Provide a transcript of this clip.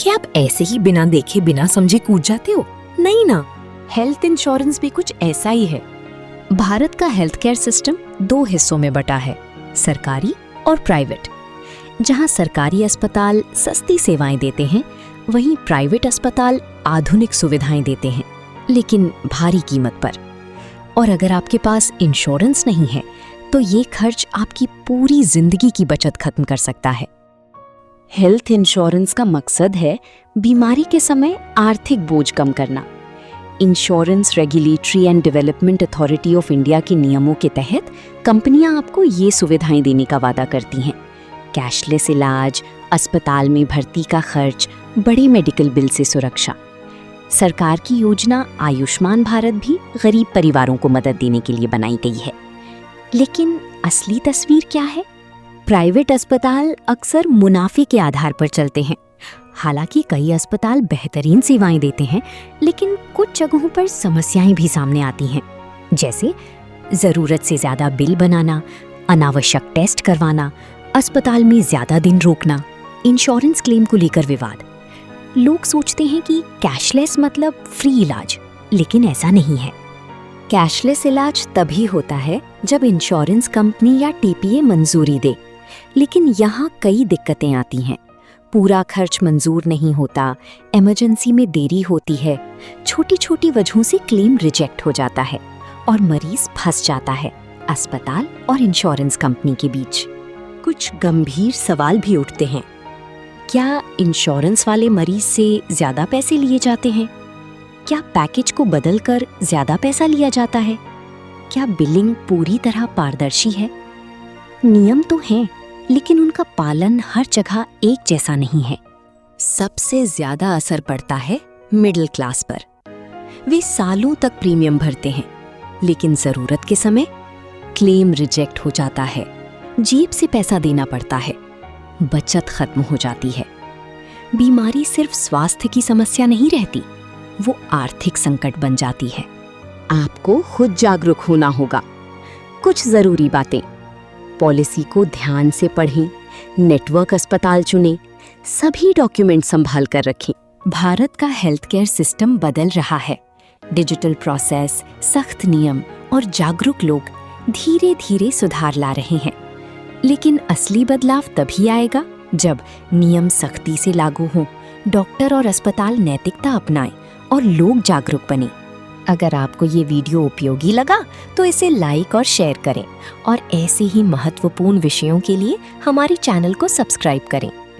क्या आप ऐसे ही बिना देखे बिना समझे कूद जाते हो? नहीं ना, हेल्थ इंश्योरेंस भी कुछ ऐसा ही है। भारत का हेल्थ केयर सिस्टम 2 हिस्सों में बटा है, सरकारी और प्राइवेट। जहां सरकारी अस्पताल सस्ती सेवाएं देते हैं, वहीं प्राइवेट अस्पताल आधुनिक सुविधाएं देते हैं, लेकिन भारी कीमत पर। और अगर आपके पास इंश्योरेंस नहीं है, तो ये खर्च आपकी पूरी जिंदगी की बचत खत्म कर सकता है। हेल्थ इंश्योरेंस का मकसद है बीमारी के समय आर्थिक बोझ कम करना। Insurance regulatory and development authority of India के नियमों के तहत कंपनियां आपको ये सुविधाएं देने का वादा करती हैं: कैशलेस इलाज, अस्पताल में भर्ती का खर्च, बड़े मेडिकल बिल से सुरक्षा। सरकार की योजना आयुष्मान भारत भी गरीब परिवारों को मदद देने के लिए बनाई गई है। लेकिन असली तस्वीर क्या है? प्राइवेट अस्पताल अक्सर मुनाफे के आधार पर चलते हैं। हालांकि कई अस्पताल बेहतरीन सेवाएं देते हैं, लेकिन कुछ जगहों पर समस्याएं भी सामने आती हैं, जैसे जरूरत से ज्यादा बिल बनाना, अनावश्यक टेस्ट करवाना, अस्पताल में ज्यादा दिन रोकना, इंश्योरेंस क्लेम को लेकर विवाद। लोग सोचते हैं कि कैशलेस मतलब फ्री इलाज, लेकिन ऐसा नहीं है। कैशलेस इलाज तभी होता है जब इंश्योरेंस कंपनी या टीपीए मंजूरी दे, लेकिन यहाँ कई दिक्कतें आती हैं। पूरा खर्च मंजूर नहीं होता, इमरजेंसी में देरी होती है, छोटी छोटी वजहों से क्लेम रिजेक्ट हो जाता है और मरीज फंस जाता है अस्पताल और इंश्योरेंस कंपनी के बीच। कुछ गंभीर सवाल भी उठते हैं। क्या इंश्योरेंस वाले मरीज से ज्यादा पैसे लिए जाते हैं? क्या पैकेज को बदलकर ज्यादा पैसा लिया जाता है? क्या बिलिंग पूरी तरह पारदर्शी है? नियम तो हैं, लेकिन उनका पालन हर जगह एक जैसा नहीं है। सबसे ज्यादा असर पड़ता है मिडिल क्लास पर। वे सालों तक प्रीमियम भरते हैं, लेकिन जरूरत के समय क्लेम रिजेक्ट हो जाता है, जेब से पैसा देना पड़ता है, बचत खत्म हो जाती है। बीमारी सिर्फ स्वास्थ्य की समस्या नहीं रहती, वो आर्थिक संकट बन जाती है। आपको खुद जागरूक होना होगा। कुछ जरूरी बातें: पॉलिसी को ध्यान से पढ़ें, नेटवर्क अस्पताल चुनें, सभी डॉक्यूमेंट संभाल कर रखें। भारत का हेल्थ केयर सिस्टम बदल रहा है। डिजिटल प्रोसेस, सख्त नियम और जागरूक लोग धीरे धीरे सुधार ला रहे हैं। लेकिन असली बदलाव तभी आएगा जब नियम सख्ती से लागू हों, डॉक्टर और अस्पताल नैतिकता अपनाएं और लोग जागरूक बने। अगर आपको ये वीडियो उपयोगी लगा तो इसे लाइक और शेयर करें और ऐसे ही महत्वपूर्ण विषयों के लिए हमारे चैनल को सब्सक्राइब करें।